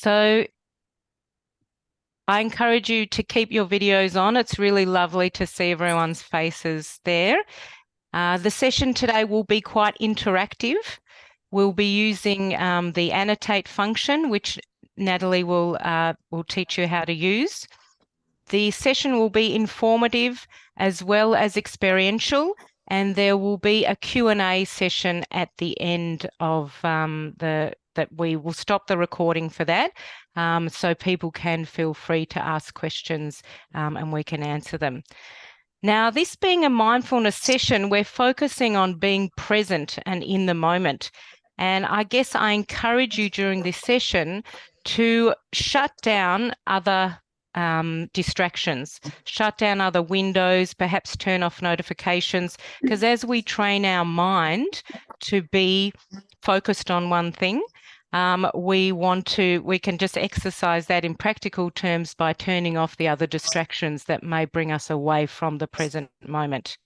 So I encourage you to keep your videos on. It's really lovely to see everyone's faces there. The session today will be quite interactive. We'll be using the annotate function, which Natalie will teach you how to use. The session will be informative as well as experiential, and there will be a Q&A session at the end of that we will stop the recording for that, so people can feel free to ask questions and we can answer them. Now, this being a mindfulness session, we're focusing on being present and in the moment. And I guess I encourage you during this session to shut down other distractions, shut down other windows, perhaps turn off notifications, because as we train our mind to be focused on one thing, we can just exercise that in practical terms by turning off the other distractions that may bring us away from the present moment.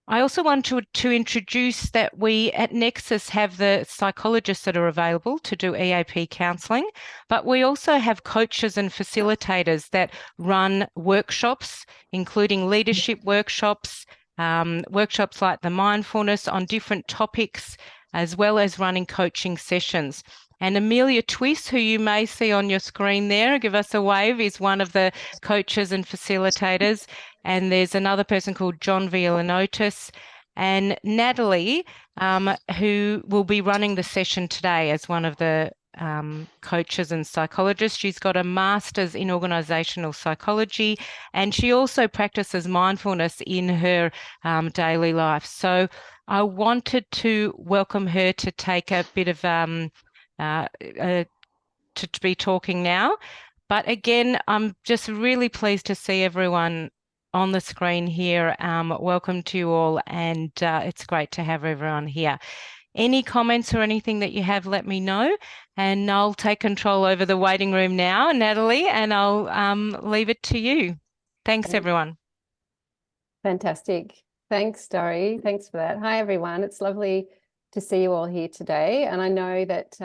I also want to introduce that we at Nexus have the psychologists that are available to do EAP counselling, but we also have coaches and facilitators that run workshops, including leadership workshops, workshops like the mindfulness on different topics, as well as running coaching sessions. And Amelia Twiss, who you may see on your screen there, give us a wave, is one of the coaches and facilitators. And there's another person called John Villanotis and Natalie, who will be running the session today as one of the coaches and psychologists. She's got a master's in organisational psychology, and she also practices mindfulness in her daily life. So I wanted to welcome her to take a bit of to be talking now. But again, I'm just really pleased to see everyone on the screen here. Welcome to you all, and it's great to have everyone here. Any comments or anything that you have, let me know, and I'll take control over the waiting room now, Natalie, and I'll leave it to you. Thanks, everyone. Fantastic. Thanks, Dori. Thanks for that. Hi, everyone. It's lovely to see you all here today. And I know that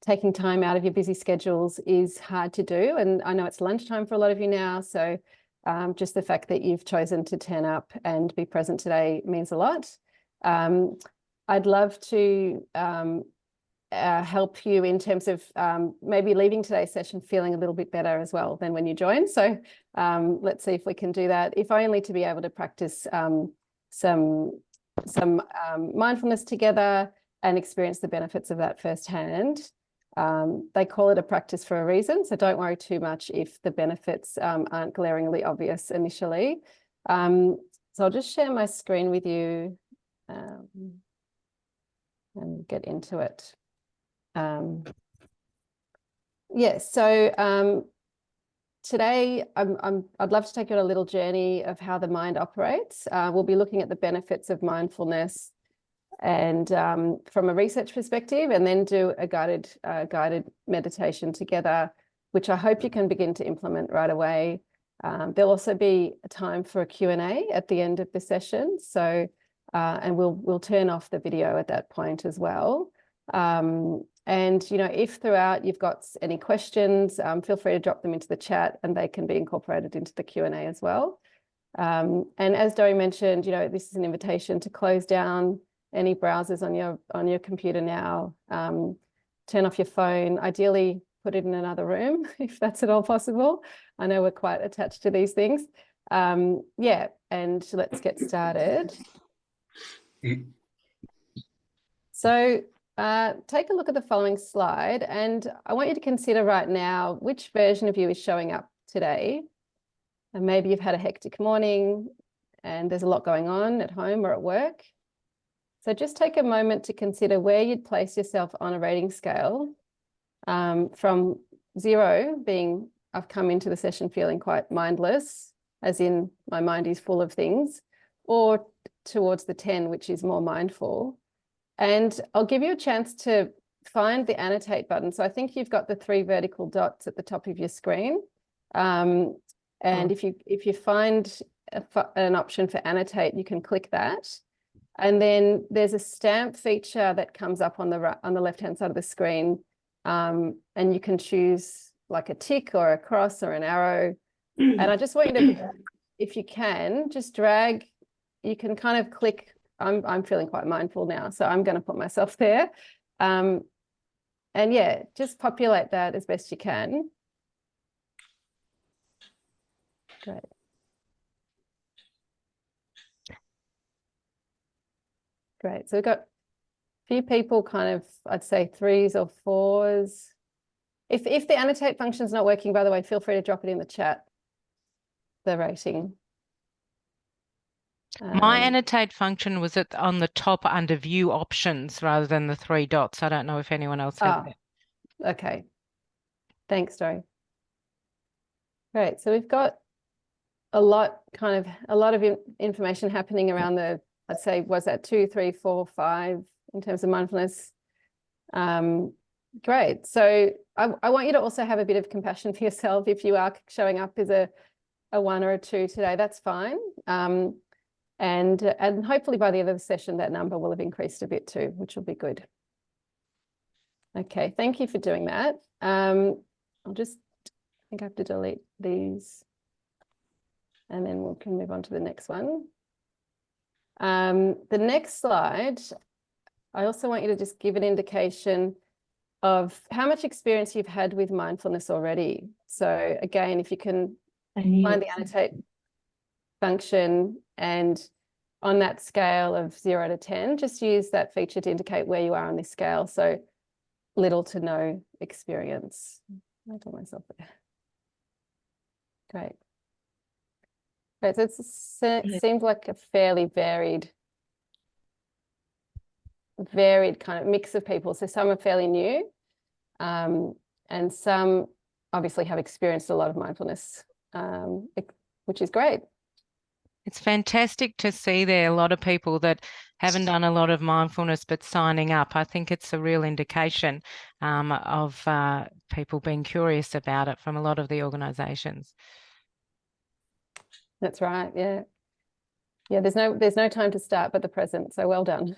taking time out of your busy schedules is hard to do. And I know it's lunchtime for a lot of you now. So just the fact that you've chosen to turn up and be present today means a lot. I'd love to help you in terms of maybe leaving today's session feeling a little bit better as well than when you joined. So let's see if we can do that, if only to be able to practice some mindfulness together and experience the benefits of that firsthand. They call it a practice for a reason, so don't worry too much if the benefits aren't glaringly obvious initially. So I'll just share my screen with you and get into it. So today I'd love to take you on a little journey of how the mind operates. We'll be looking at the benefits of mindfulness and from a research perspective, and then do a guided meditation together, which I hope you can begin to implement right away. There'll also be a time for a Q&A at the end of the session. So, and we'll turn off the video at that point as well. And, you know, if throughout you've got any questions, feel free to drop them into the chat and they can be incorporated into the Q&A as well. And as Dori mentioned, you know, this is an invitation to close down any browsers on your computer now. Turn off your phone, ideally put it in another room if that's at all possible. I know we're quite attached to these things. Yeah, and let's get started. So take a look at the following slide, and I want you to consider right now which version of you is showing up today. And maybe you've had a hectic morning and there's a lot going on at home or at work. So just take a moment to consider where you'd place yourself on a rating scale, from 0 being I've come into the session feeling quite mindless, as in my mind is full of things, or towards the 10, which is more mindful. And I'll give you a chance to find the annotate button. So I think you've got the 3 vertical dots at the top of your screen. And if you find an option for annotate, you can click that. And then there's a stamp feature that comes up on the left-hand side of the screen and you can choose like a tick or a cross or an arrow. And I just want you to, if you can, just drag, you can kind of click. I'm feeling quite mindful now, so I'm going to put myself there. And yeah, just populate that as best you can. Great. Great. So we've got a few people kind of, I'd say 3s or 4s. If the annotate function is not working, by the way, feel free to drop it in the chat, the rating. My annotate function was on the top under view options rather than the 3 dots. I don't know if anyone else has that. Okay. Thanks, Dory. Great. So we've got a lot of information happening around the, I'd say, was that 2, 3, 4, 5 in terms of mindfulness. Great. So I want you to also have a bit of compassion for yourself. If you are showing up as a 1 or a 2 today, that's fine. And hopefully by the end of the session, that number will have increased a bit too, which will be good. Okay, thank you for doing that. I think I have to delete these and then we can move on to the next one. The next slide, I also want you to just give an indication of how much experience you've had with mindfulness already. So again, if you can find the annotate function and on that scale of 0 to 10, just use that feature to indicate where you are on this scale. So little to no experience. I told myself there. Great. Great. So it seems like a fairly varied kind of mix of people. So some are fairly new, and some obviously have experienced a lot of mindfulness, which is great. It's fantastic to see there a lot of people that haven't done a lot of mindfulness but signing up. I think it's a real indication of people being curious about it from a lot of the organisations. That's right. Yeah. Yeah. There's no time to start but the present. So well done.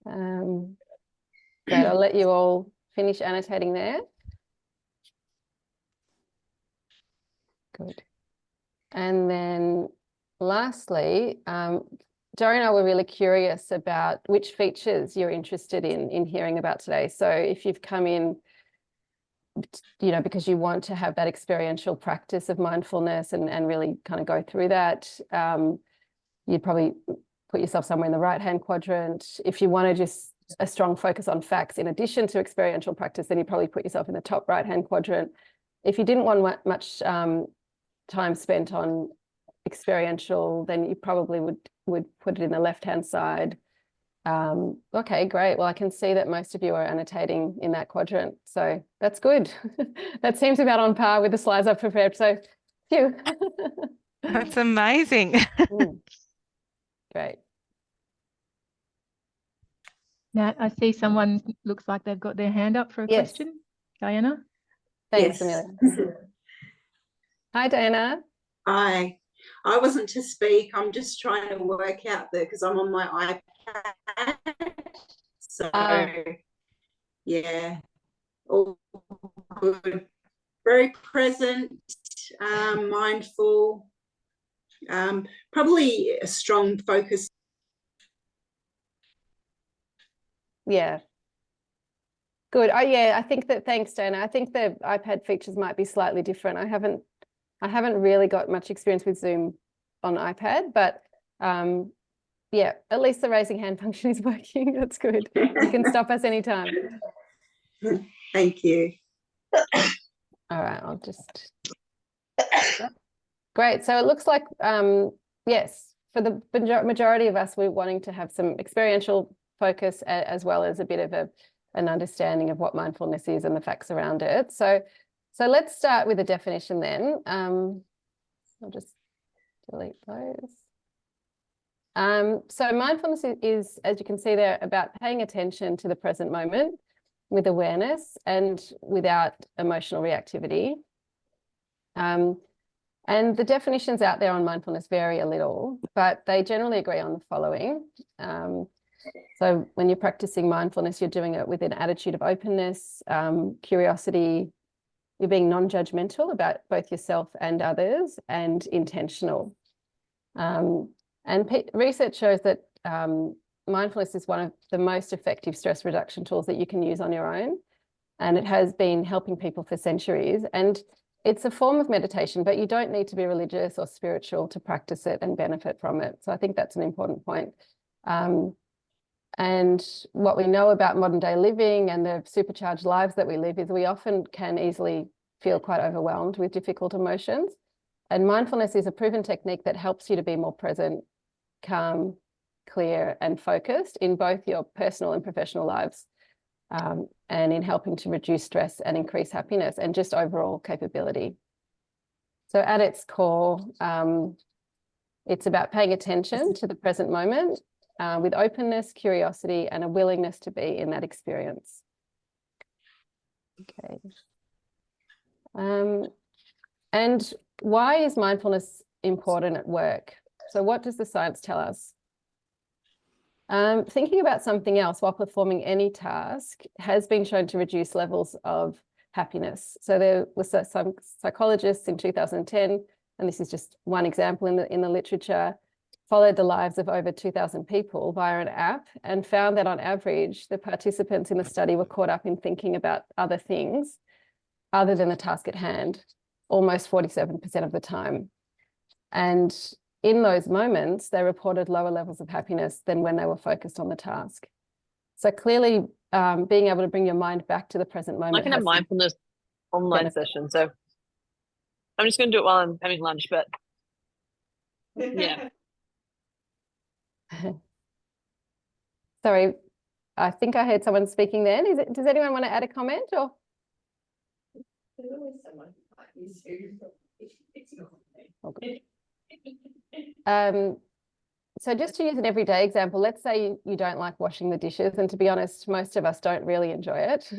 Great. I'll let you all finish annotating there. Good. And then lastly, Dory and I were really curious about which features you're interested in hearing about today. So if you've come in, you know, because you want to have that experiential practice of mindfulness and really kind of go through that, you'd probably put yourself somewhere in the right-hand quadrant. If you want to just a strong focus on facts in addition to experiential practice, then you probably put yourself in the top right-hand quadrant. If you didn't want much time spent on experiential, then you probably would put it in the left-hand side. Okay, great. Well, I can see that most of you are annotating in that quadrant, so that's good. That seems about on par with the slides I've prepared, so phew. That's amazing. Great. Nat, I see someone looks like they've got their hand up for a question. Diana? Thanks, Amelia. Hi, Diana. Hi. I wasn't to speak. I'm just trying to work out because I'm on my iPad. So, yeah, all good. Very present, mindful, probably a strong focus. Yeah. Good. Oh, yeah, I think that, thanks, Dana. I think the iPad features might be slightly different. I haven't really got much experience with Zoom on iPad, but yeah, at least the raising hand function is working. That's good. You can stop us anytime. Thank you. All right, I'll just... Great. So it looks like, yes, for the majority of us, we're wanting to have some experiential focus as well as a bit of an understanding of what mindfulness is and the facts around it. So let's start with a definition then. I'll just delete those. So mindfulness is, as you can see there, about paying attention to the present moment with awareness and without emotional reactivity. And the definitions out there on mindfulness vary a little, but they generally agree on the following. So when you're practicing mindfulness, you're doing it with an attitude of openness, curiosity. You're being non-judgmental about both yourself and others, and intentional. And research shows that mindfulness is one of the most effective stress reduction tools that you can use on your own. And it has been helping people for centuries. And it's a form of meditation, but you don't need to be religious or spiritual to practice it and benefit from it. So I think that's an important point. And what we know about modern day living and the supercharged lives that we live is we often can easily feel quite overwhelmed with difficult emotions. And mindfulness is a proven technique that helps you to be more present, calm, clear, and focused in both your personal and professional lives, and in helping to reduce stress and increase happiness and just overall capability. So at its core, it's about paying attention to the present moment with openness, curiosity, and a willingness to be in that experience. Okay. And why is mindfulness important at work? So what does the science tell us? Thinking about something else while performing any task has been shown to reduce levels of happiness. So there was some psychologists in 2010, and this is just one example in the literature, followed the lives of over 2,000 people via an app and found that on average, the participants in the study were caught up in thinking about other things other than the task at hand, almost 47% of the time. And in those moments, they reported lower levels of happiness than when they were focused on the task. So clearly, being able to bring your mind back to the present moment. I can have mindfulness online session. So I'm just going to do it while I'm having lunch, but yeah. Sorry, I think I heard someone speaking then. Does anyone want to add a comment or? There's always someone who might be it's not me. So just to use an everyday example, let's say you don't like washing the dishes, and to be honest, most of us don't really enjoy it.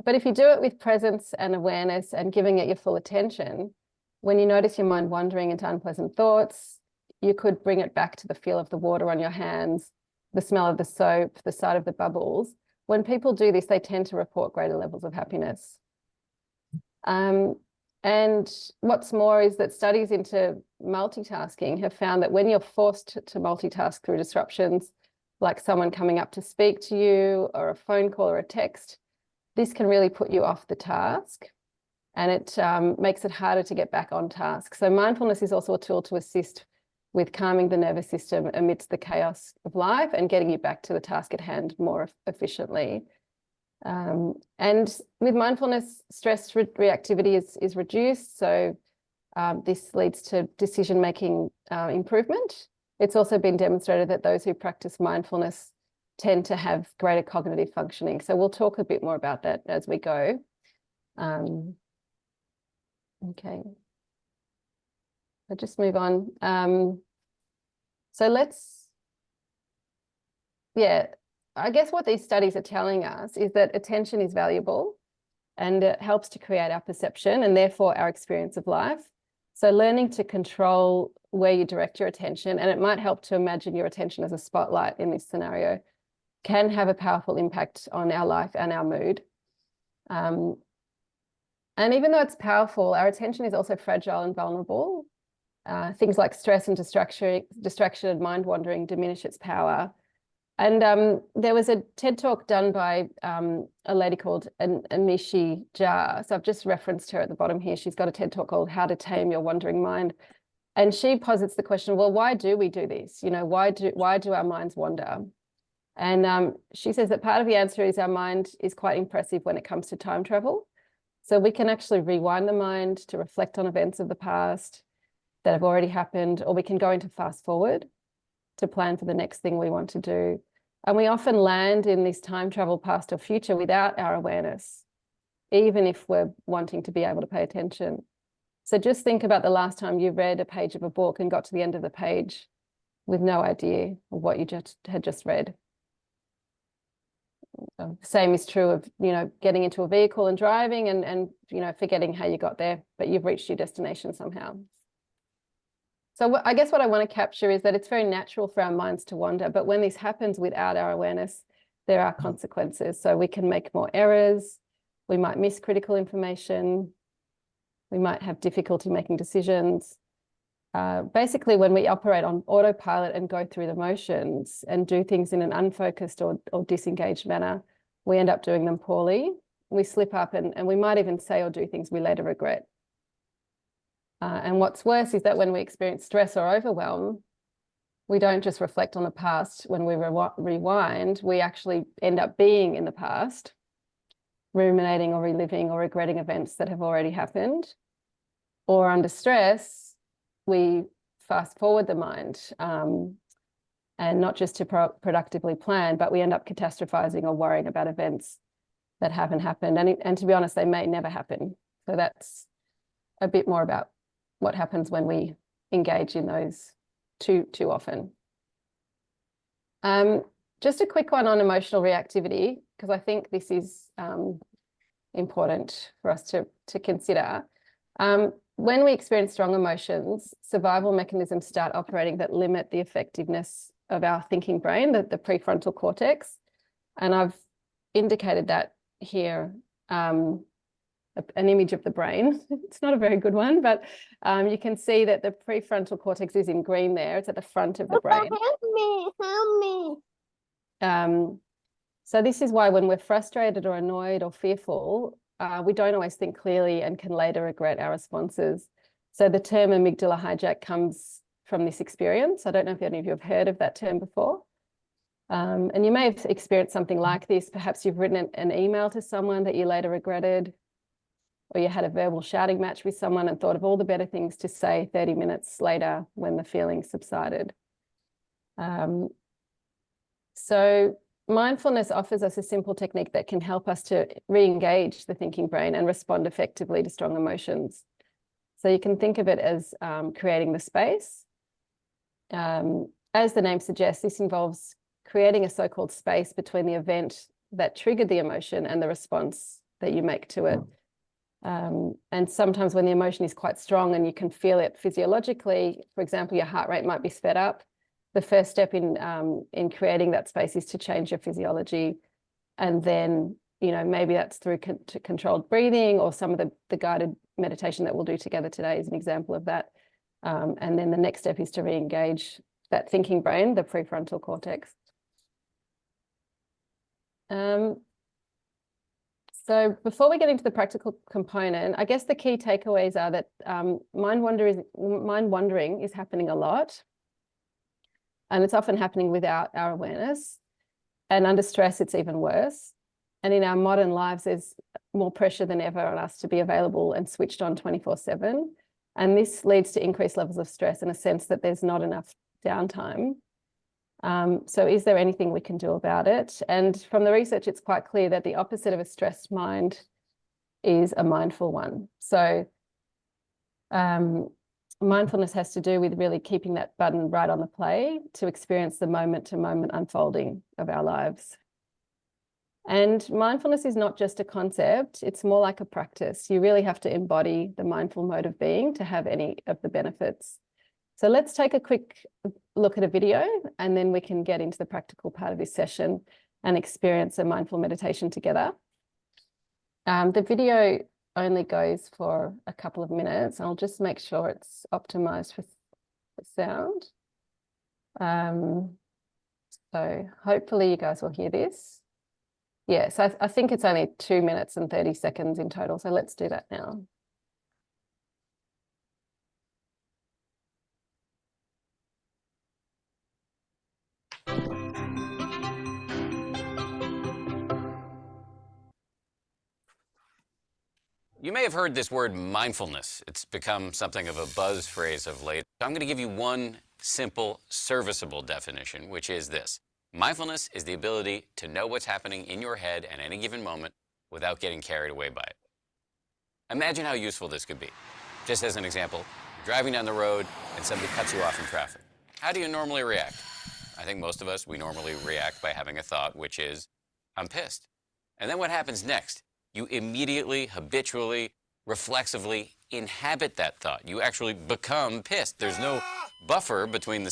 But if you do it with presence and awareness and giving it your full attention, when you notice your mind wandering into unpleasant thoughts, you could bring it back to the feel of the water on your hands, the smell of the soap, the sight of the bubbles. When people do this, they tend to report greater levels of happiness. And what's more is that studies into multitasking have found that when you're forced to multitask through disruptions, like someone coming up to speak to you or a phone call or a text, this can really put you off the task, and it makes it harder to get back on task. So mindfulness is also a tool to assist with calming the nervous system amidst the chaos of life and getting you back to the task at hand more efficiently. And with mindfulness, stress reactivity is reduced. So this leads to decision-making improvement. It's also been demonstrated that those who practice mindfulness tend to have greater cognitive functioning. So we'll talk a bit more about that as we go. Okay. I'll just move on. So I guess what these studies are telling us is that attention is valuable and it helps to create our perception and therefore our experience of life. So learning to control where you direct your attention, and it might help to imagine your attention as a spotlight in this scenario, can have a powerful impact on our life and our mood. And even though it's powerful, our attention is also fragile and vulnerable. Things like stress and distraction and mind wandering diminish its power. And there was a TED talk done by a lady called Anishi Jha. So I've just referenced her at the bottom here. She's got a TED talk called How to Tame Your Wandering Mind. And she posits the question, well, why do we do this? You know, why do our minds wander? And she says that part of the answer is our mind is quite impressive when it comes to time travel. So we can actually rewind the mind to reflect on events of the past that have already happened, or we can go into fast forward to plan for the next thing we want to do. And we often land in this time travel past or future without our awareness, even if we're wanting to be able to pay attention. So just think about the last time you read a page of a book and got to the end of the page with no idea of what you had just read. Same is true of, you know, getting into a vehicle and driving and you know, forgetting how you got there, but you've reached your destination somehow. So I guess what I want to capture is that it's very natural for our minds to wander, but when this happens without our awareness, there are consequences. So we can make more errors, we might miss critical information, we might have difficulty making decisions. Basically, when we operate on autopilot and go through the motions and do things in an unfocused or disengaged manner, we end up doing them poorly. We slip up and we might even say or do things we later regret. And what's worse is that when we experience stress or overwhelm, we don't just reflect on the past. When we rewind, we actually end up being in the past, ruminating or reliving or regretting events that have already happened. Or under stress, we fast forward the mind, and not just to productively plan, but we end up catastrophizing or worrying about events that haven't happened. And to be honest, they may never happen. So that's a bit more about what happens when we engage in those too often. Just a quick one on emotional reactivity, because I think this is important for us to consider. When we experience strong emotions, survival mechanisms start operating that limit the effectiveness of our thinking brain, the prefrontal cortex. And I've indicated that here, an image of the brain. It's not a very good one, but you can see that the prefrontal cortex is in green there. It's at the front of the brain. Help me. So this is why when we're frustrated or annoyed or fearful, we don't always think clearly and can later regret our responses. So the term amygdala hijack comes from this experience. I don't know if any of you have heard of that term before. And you may have experienced something like this. Perhaps you've written an email to someone that you later regretted, or you had a verbal shouting match with someone and thought of all the better things to say 30 minutes later when the feeling subsided. So mindfulness offers us a simple technique that can help us to re-engage the thinking brain and respond effectively to strong emotions. So you can think of it as creating the space. As the name suggests, this involves creating a so-called space between the event that triggered the emotion and the response that you make to it. And sometimes when the emotion is quite strong and you can feel it physiologically, for example, your heart rate might be sped up. The first step in creating that space is to change your physiology. And then, you know, maybe that's through controlled breathing, or some of the guided meditation that we'll do together today is an example of that. And then the next step is to re-engage that thinking brain, the prefrontal cortex. So before we get into the practical component, I guess the key takeaways are that mind wandering is happening a lot. And it's often happening without our awareness. And under stress, it's even worse. And in our modern lives, there's more pressure than ever on us to be available and switched on 24/7. And this leads to increased levels of stress and a sense that there's not enough downtime. So is there anything we can do about it? And from the research, it's quite clear that the opposite of a stressed mind is a mindful one. So mindfulness has to do with really keeping that button right on the play to experience the moment-to-moment unfolding of our lives. And mindfulness is not just a concept, it's more like a practice. You really have to embody the mindful mode of being to have any of the benefits. So let's take a quick look at a video, and then we can get into the practical part of this session and experience a mindful meditation together. The video only goes for a couple of minutes. I'll just make sure it's optimized for sound. So hopefully you guys will hear this. Yes, I think it's only 2 minutes and 30 seconds in total. So let's do that now. You may have heard this word mindfulness. It's become something of a buzz phrase of late. I'm going to give you one simple, serviceable definition, which is this. Mindfulness is the ability to know what's happening in your head at any given moment without getting carried away by it. Imagine how useful this could be. Just as an example, you're driving down the road and somebody cuts you off in traffic. How do you normally react? I think most of us, we normally react by having a thought, which is, I'm pissed. And then what happens next? You immediately, habitually, reflexively inhabit that thought. You actually become pissed. There's no buffer between the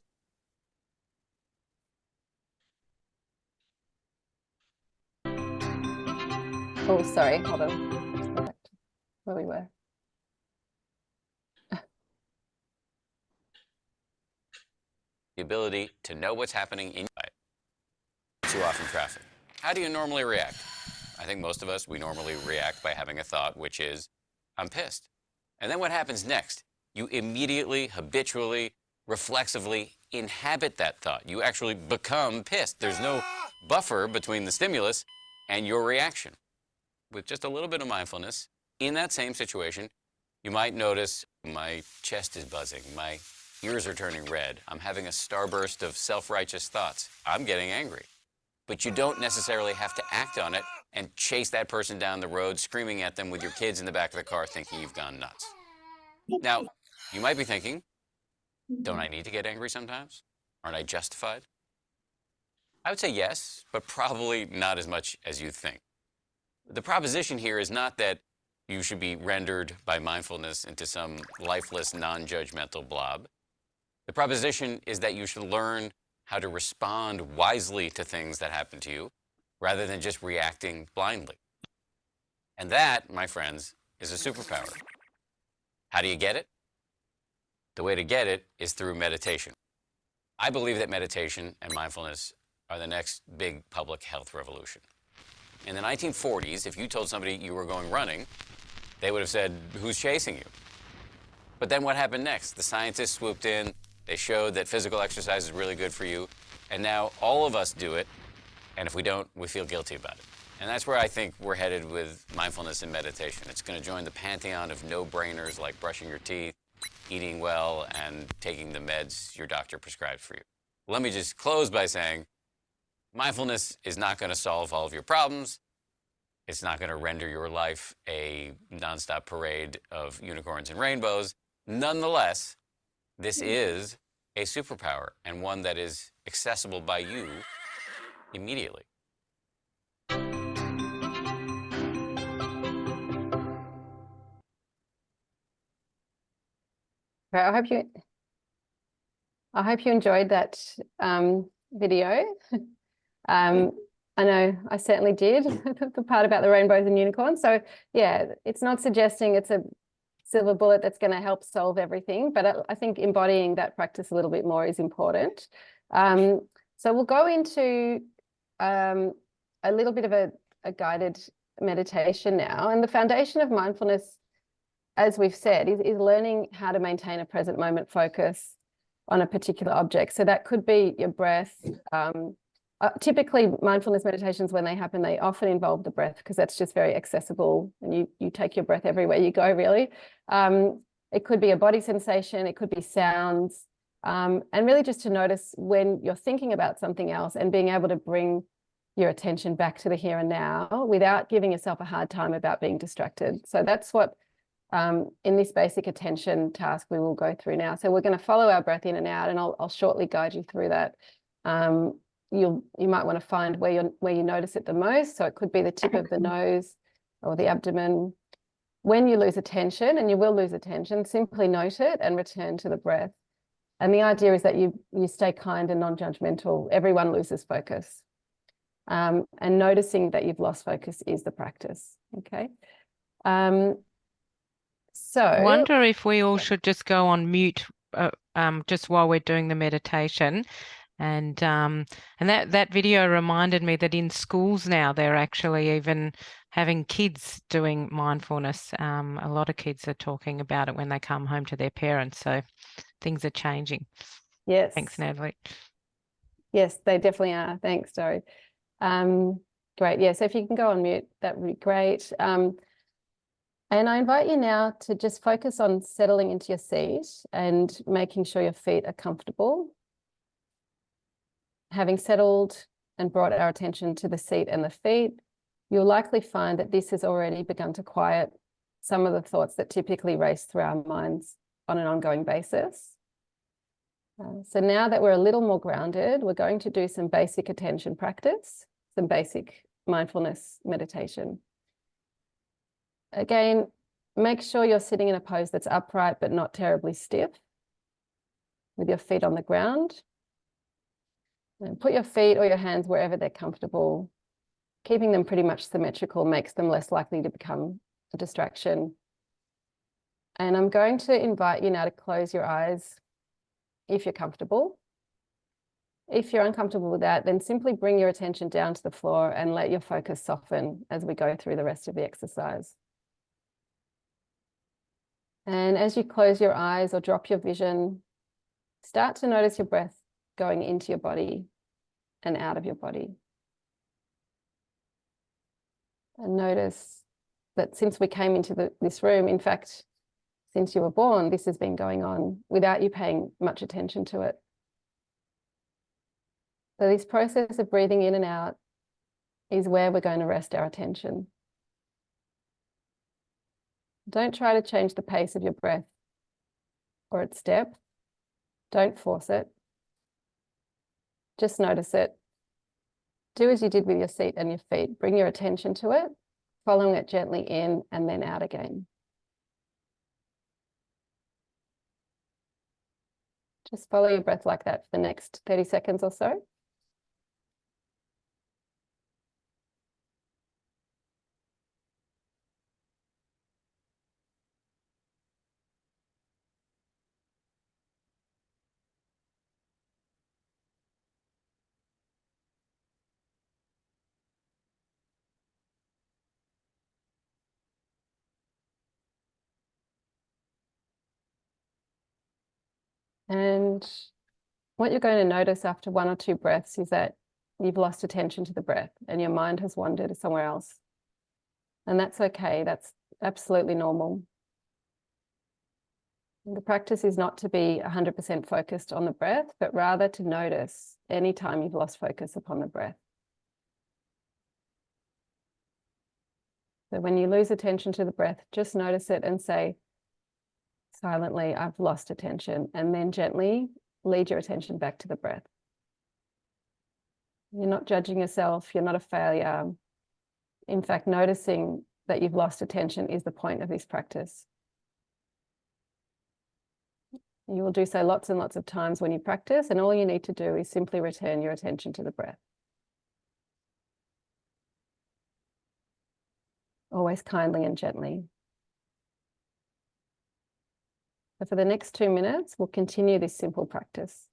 Oh, sorry, hold on. Let's go back to where we were. the ability to know what's happening in your life. Too often traffic. How do you normally react? I think most of us, we normally react by having a thought, which is, I'm pissed. And then what happens next? You immediately, habitually, reflexively inhabit that thought. You actually become pissed. There's no buffer between the stimulus and your reaction. With just a little bit of mindfulness, in that same situation, you might notice my chest is buzzing, my ears are turning red, I'm having a starburst of self-righteous thoughts, I'm getting angry. But you don't necessarily have to act on it and chase that person down the road, screaming at them with your kids in the back of the car thinking you've gone nuts. Now, you might be thinking, don't I need to get angry sometimes? Aren't I justified? I would say yes, but probably not as much as you think. The proposition here is not that you should be rendered by mindfulness into some lifeless, non-judgmental blob. The proposition is that you should learn how to respond wisely to things that happen to you, rather than just reacting blindly. And that, my friends, is a superpower. How do you get it? The way to get it is through meditation. I believe that meditation and mindfulness are the next big public health revolution. In the 1940s, if you told somebody you were going running, they would have said, who's chasing you? But then what happened next? The scientists swooped in, they showed that physical exercise is really good for you, and now all of us do it, and if we don't, we feel guilty about it. And that's where I think we're headed with mindfulness and meditation. It's going to join the pantheon of no-brainers like brushing your teeth, eating well, and taking the meds your doctor prescribed for you. Let me just close by saying, mindfulness is not going to solve all of your problems. It's not going to render your life a nonstop parade of unicorns and rainbows. Nonetheless, this is a superpower, and one that is accessible by you immediately. Right, I hope you enjoyed that video. I know I certainly did, the part about the rainbows and unicorns. So yeah, it's not suggesting it's a silver bullet that's going to help solve everything, but I think embodying that practice a little bit more is important. So we'll go into a little bit of a guided meditation now. And the foundation of mindfulness, as we've said, is learning how to maintain a present moment focus on a particular object. So that could be your breath. Typically, mindfulness meditations, when they happen, they often involve the breath because that's just very accessible, and you take your breath everywhere you go, really. It could be a body sensation, it could be sounds, and really just to notice when you're thinking about something else and being able to bring your attention back to the here and now without giving yourself a hard time about being distracted. So that's what, in this basic attention task, we will go through now. So we're going to follow our breath in and out, and I'll shortly guide you through that. You might want to find where you notice it the most. So it could be the tip of the nose or the abdomen. When you lose attention, and you will lose attention, simply note it and return to the breath. And the idea is that you stay kind and non-judgmental. Everyone loses focus. And noticing that you've lost focus is the practice. Okay. So I wonder if we all should just go on mute just while we're doing the meditation. And that video reminded me that in schools now they're actually even having kids doing mindfulness. A lot of kids are talking about it when they come home to their parents. So things are changing. yes. Thanks, Natalie. Yes, they definitely are. Thanks, Dory. Great. Yeah, so if you can go on mute, that would be great. And I invite you now to just focus on settling into your seat and making sure your feet are comfortable. Having settled and brought our attention to the seat and the feet, you'll likely find that this has already begun to quiet some of the thoughts that typically race through our minds on an ongoing basis. So now that we're a little more grounded, we're going to do some basic attention practice, some basic mindfulness meditation. Again, make sure you're sitting in a pose that's upright but not terribly stiff. with your feet on the ground. And put your feet or your hands wherever they're comfortable. Keeping them pretty much symmetrical makes them less likely to become a distraction. And I'm going to invite you now to close your eyes if you're comfortable. If you're uncomfortable with that, then simply bring your attention down to the floor and let your focus soften as we go through the rest of the exercise. And as you close your eyes or drop your vision, start to notice your breath going into your body and out of your body. And notice that since we came into this room, in fact, since you were born, this has been going on without you paying much attention to it. So this process of breathing in and out is where we're going to rest our attention. Don't try to change the pace of your breath or its depth. Don't force it. Just notice it. Do as you did with your seat and your feet. Bring your attention to it, following it gently in and then out again. Just follow your breath like that for the next 30 seconds or so. And what you're going to notice after 1 or 2 breaths is that you've lost attention to the breath and your mind has wandered somewhere else. And that's okay. That's absolutely normal. The practice is not to be 100% focused on the breath, but rather to notice any time you've lost focus upon the breath. So when you lose attention to the breath, just notice it and say silently, I've lost attention, and then gently lead your attention back to the breath. You're not judging yourself. You're not a failure. In fact, noticing that you've lost attention is the point of this practice. You will do so lots and lots of times when you practice, and all you need to do is simply return your attention to the breath. Always kindly and gently. So for the next 2 minutes, we'll continue this simple practice.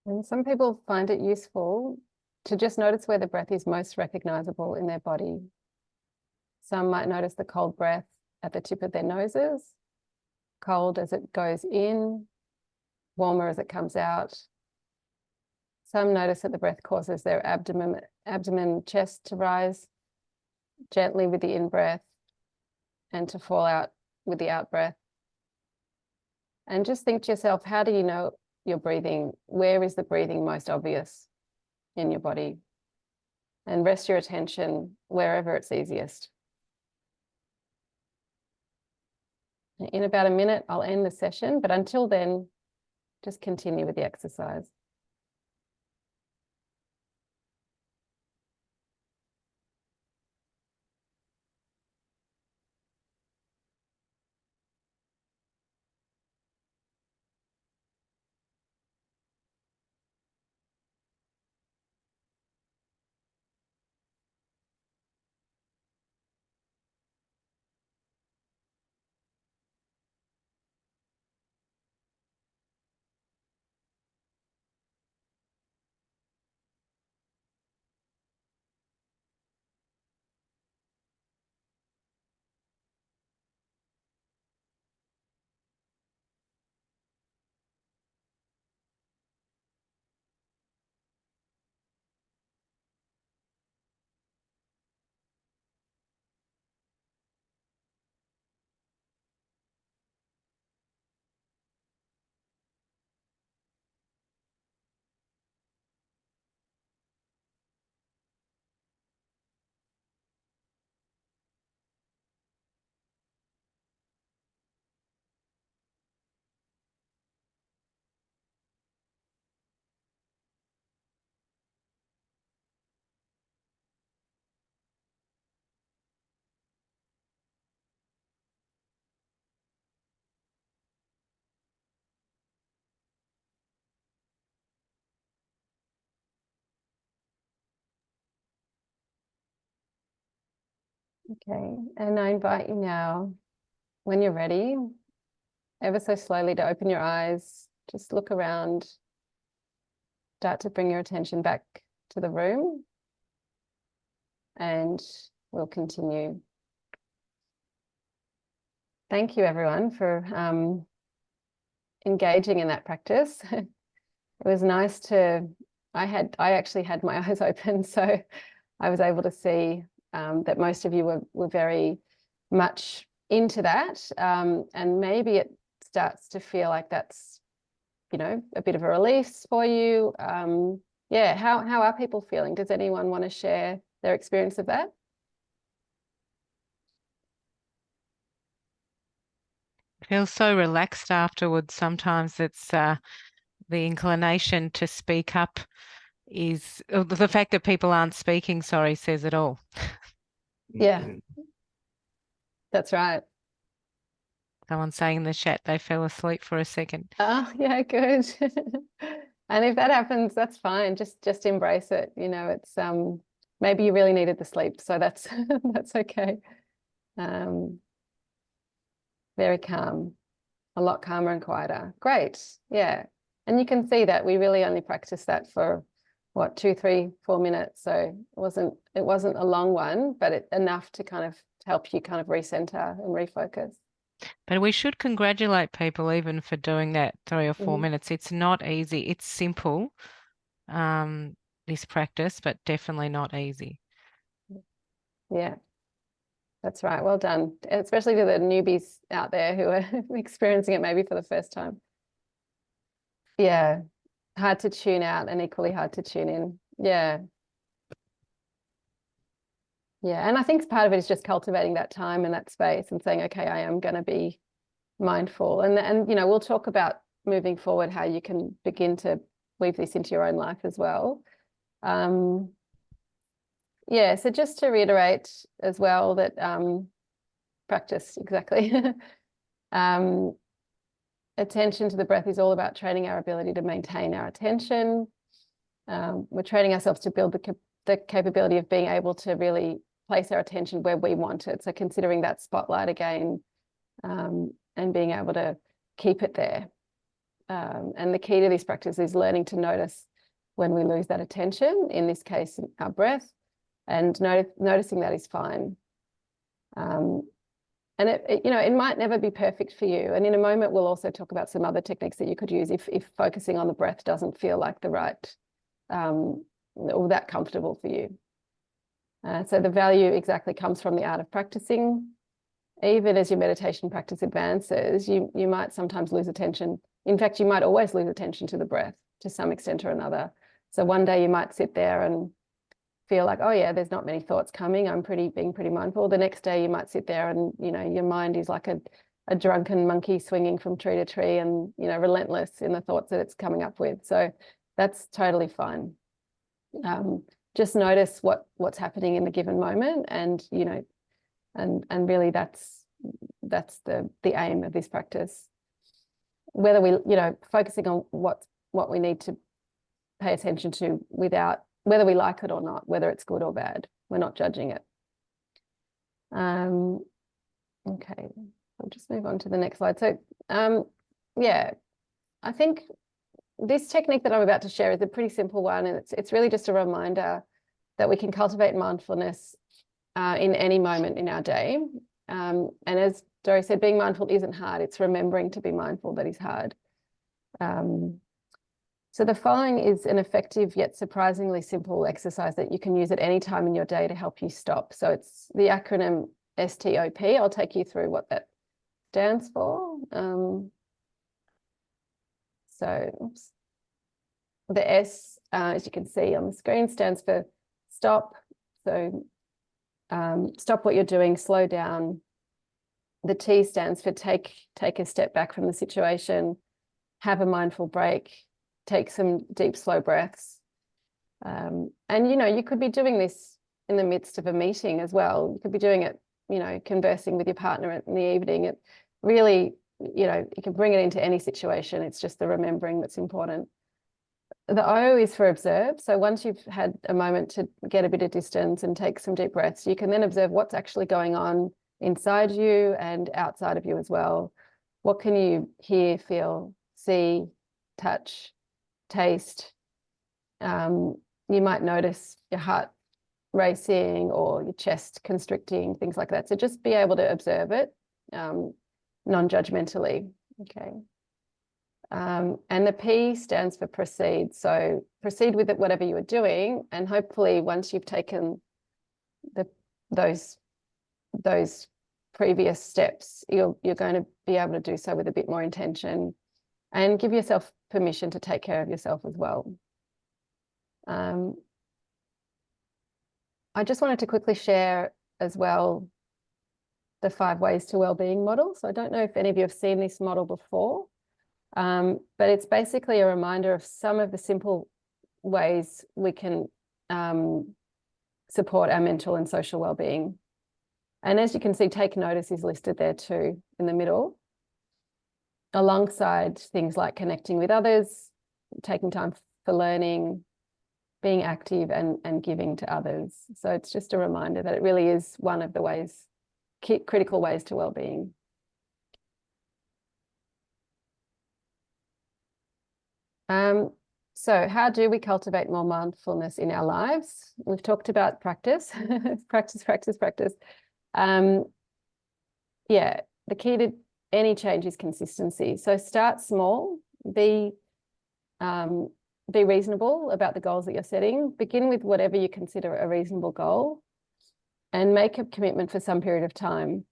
And some people find it useful to just notice where the breath is most recognizable in their body. Some might notice the cold breath at the tip of their noses, cold as it goes in, warmer as it comes out. Some notice that the breath causes their abdomen, chest to rise gently with the in-breath and to fall out with the out-breath. And just think to yourself, how do you know you're breathing? Where is the breathing most obvious in your body? And rest your attention wherever it's easiest. In about a minute, I'll end the session, but until then, just continue with the exercise. Okay, and I invite you now, when you're ready, ever so slowly to open your eyes, just look around, start to bring your attention back to the room, and we'll continue. Thank you everyone for engaging in that practice. It was nice to, I actually had my eyes open, so I was able to see that most of you were very much into that, and maybe it starts to feel like that's, you know, a bit of a release for you. Yeah, how are people feeling? Does anyone want to share their experience of that? Feel so relaxed afterwards. Sometimes it's the inclination to speak up is the fact that people aren't speaking, sorry, says it all. Yeah, that's right. Someone saying in the chat they fell asleep for a second. Oh, yeah, good. And if that happens, that's fine. Just embrace it. You know, it's maybe you really needed the sleep, so that's that's okay. Very calm, a lot calmer and quieter. Great. Yeah. And you can see that we really only practiced that for what, 2, 3, 4 minutes. So it wasn't a long one, but enough to kind of help you kind of recenter and refocus. But we should congratulate people even for doing that 3 or 4 minutes. It's not easy. It's simple, this practice, but definitely not easy. Yeah, that's right. Well done, especially to the newbies out there who are experiencing it maybe for the first time. Yeah, hard to tune out and equally hard to tune in. Yeah. Yeah, and I think part of it is just cultivating that time and that space and saying, okay, I am going to be mindful. And you know, we'll talk about moving forward how you can begin to weave this into your own life as well. Yeah, so just to reiterate as well that practice, exactly. Attention to the breath is all about training our ability to maintain our attention. We're training ourselves to build the capability of being able to really place our attention where we want it. So considering that spotlight again, and being able to keep it there. And the key to this practice is learning to notice when we lose that attention, in this case, our breath, and noticing that is fine. And it might never be perfect for you. And in a moment, we'll also talk about some other techniques that you could use if focusing on the breath doesn't feel like the right, or that comfortable for you. So the value exactly comes from the art of practicing. Even as your meditation practice advances, you might sometimes lose attention. In fact, you might always lose attention to the breath to some extent or another. So one day you might sit there and feel like, oh yeah, there's not many thoughts coming. I'm being pretty mindful. The next day you might sit there and, your mind is like a drunken monkey swinging from tree to tree and, relentless in the thoughts that it's coming up with. So that's totally fine. Just notice what's happening in the given moment, and, and really that's the aim of this practice. Whether we, focusing on what we need to pay attention to without, whether we like it or not, whether it's good or bad, we're not judging it. Okay, I'll just move on to the next slide. So, yeah, I think this technique that I'm about to share is a pretty simple one, and it's really just a reminder that we can cultivate mindfulness in any moment in our day. And as Dory said, being mindful isn't hard. It's remembering to be mindful that is hard. So the following is an effective yet surprisingly simple exercise that you can use at any time in your day to help you stop. So it's the acronym STOP. I'll take you through what that stands for. Oops. The S, as you can see on the screen, stands for stop. So stop what you're doing, slow down. The T stands for take a step back from the situation, have a mindful break, take some deep, slow breaths. And, you could be doing this in the midst of a meeting as well. You could be doing it, conversing with your partner in the evening. It really, you can bring it into any situation. It's just the remembering that's important. The O is for observe. So once you've had a moment to get a bit of distance and take some deep breaths, you can then observe what's actually going on inside you and outside of you as well. What can you hear, feel, see, touch, taste? You might notice your heart racing or your chest constricting, things like that. So just be able to observe it non-judgmentally. Okay. And the P stands for proceed. So proceed with it, whatever you are doing, and hopefully once you've taken those previous steps, you're going to be able to do so with a bit more intention, and give yourself permission to take care of yourself as well. I just wanted to quickly share as well the 5 ways to wellbeing model. So I don't know if any of you have seen this model before, but it's basically a reminder of some of the simple ways we can support our mental and social wellbeing. And as you can see, take notice is listed there too in the middle, alongside things like connecting with others, taking time for learning, being active, and giving to others. So it's just a reminder that it really is one of the ways, critical ways to wellbeing. So how do we cultivate more mindfulness in our lives? We've talked about practice, practice. Yeah, the key to any change is consistency. So start small, be reasonable about the goals that you're setting. Begin with whatever you consider a reasonable goal, and make a commitment for some period of time.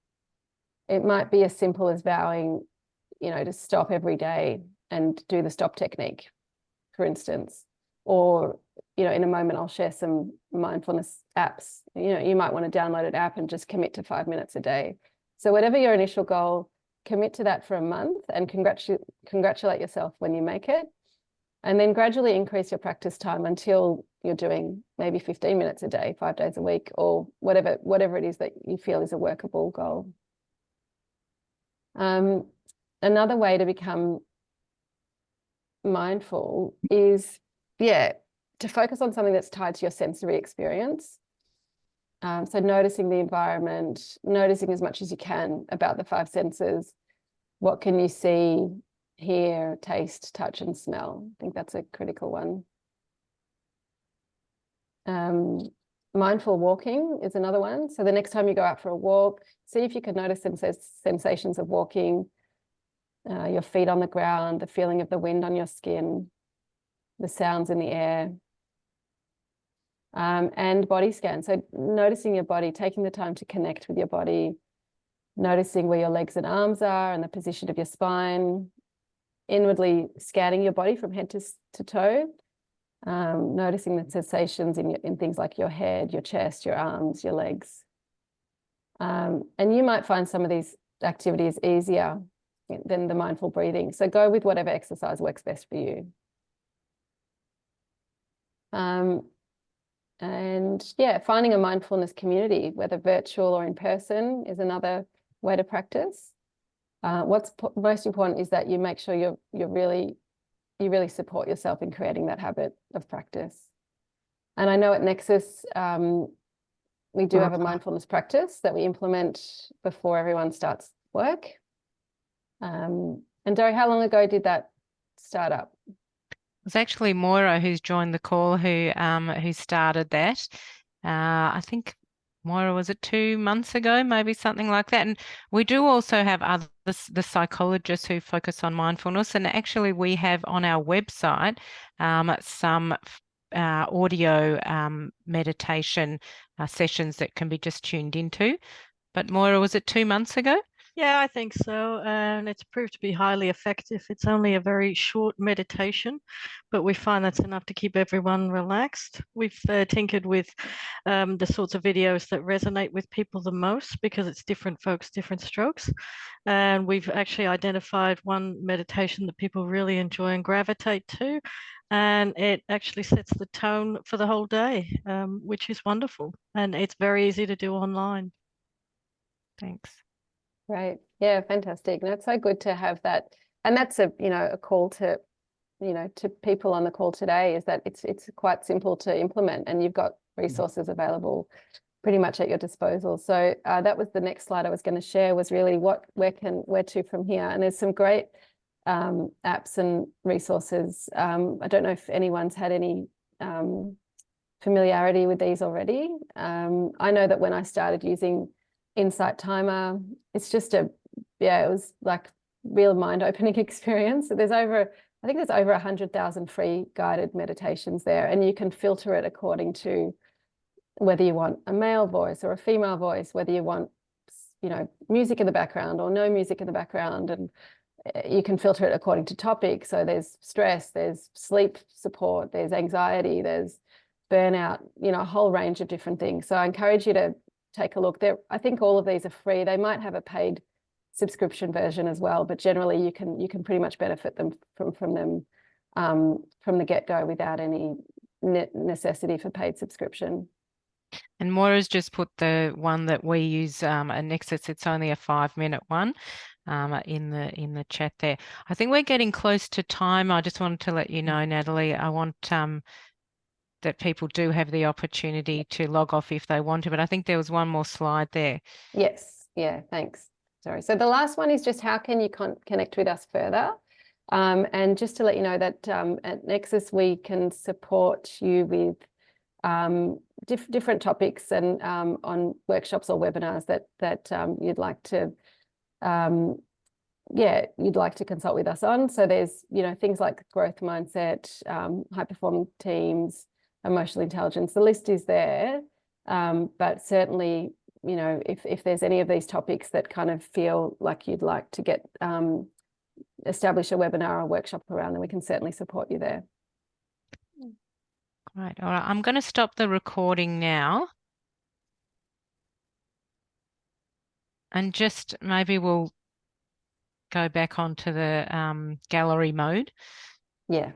It might be as simple as vowing, to stop every day and do the stop technique, for instance. Or, in a moment I'll share some mindfulness apps. You might want to download an app and just commit to 5 minutes a day. So whatever your initial goal, commit to that for a month and congratulate yourself when you make it. And then gradually increase your practice time until you're doing maybe 15 minutes a day, 5 days a week, or whatever it is that you feel is a workable goal. Another way to become mindful is, to focus on something that's tied to your sensory experience. So noticing the environment, noticing as much as you can about the 5 senses. What can you see, hear, taste, touch, and smell. I think that's a critical one. Mindful walking is another one. So the next time you go out for a walk, see if you can notice some sensations of walking, your feet on the ground, the feeling of the wind on your skin, the sounds in the air, and body scan. So noticing your body, taking the time to connect with your body, noticing where your legs and arms are and the position of your spine, inwardly scanning your body from head to toe, noticing the sensations in things like your head, your chest, your arms, your legs. And you might find some of these activities easier than the mindful breathing. So go with whatever exercise works best for you. And yeah, finding a mindfulness community, whether virtual or in person, is another way to practice. What's most important is that you make sure you really support yourself in creating that habit of practice. And I know at Nexus, we do have a mindfulness practice that we implement before everyone starts work. And Dory, how long ago did that start up? It's actually Moira who's joined the call who started that. I think Moira, was it 2 months ago, maybe something like that. And we do also have the psychologists who focus on mindfulness. And actually we have on our website some audio meditation sessions that can be just tuned into. But Moira, was it 2 months ago? Yeah, I think so. And it's proved to be highly effective. It's only a very short meditation, but we find that's enough to keep everyone relaxed. We've tinkered with the sorts of videos that resonate with people the most, because it's different folks, different strokes. And we've actually identified one meditation that people really enjoy and gravitate to. And it actually sets the tone for the whole day, which is wonderful. And it's very easy to do online. Thanks. Right. Yeah, fantastic. And it's so good to have that. And that's a call to, to people on the call today, is that it's quite simple to implement, and you've got resources available pretty much at your disposal. So that was the next slide I was going to share, was really where to from here. And there's some great apps and resources. I don't know if anyone's had any familiarity with these already. I know that when I started using Insight Timer, it's just it was like real mind-opening experience. So I think there's over 100,000 free guided meditations there, and you can filter it according to whether you want a male voice or a female voice, whether you want, music in the background or no music in the background, and you can filter it according to topic. So there's stress, there's sleep support, there's anxiety, there's burnout, a whole range of different things. So I encourage you to take a look there. I think all of these are free. They might have a paid subscription version as well, but generally you can pretty much benefit them from them from the get-go without any necessity for paid subscription. And Moira's just put the one that we use at Nexus. It's only a 5-minute one in the chat there. I think we're getting close to time. I just wanted to let you know, Natalie, I want that people do have the opportunity to log off if they want to, but I think there was one more slide there. Yes. Yeah, thanks. Sorry. So the last one is just how can you connect with us further? And just to let you know that at Nexus, we can support you with different topics and on workshops or webinars that you'd like to consult with us on. So there's things like growth mindset, high performing teams, emotional intelligence. The list is there, but certainly if there's any of these topics that kind of feel like you'd like to get establish a webinar or workshop around, then we can certainly support you there. Right. All right. I'm going to stop the recording now. And just maybe we'll go back onto the gallery mode. Yeah.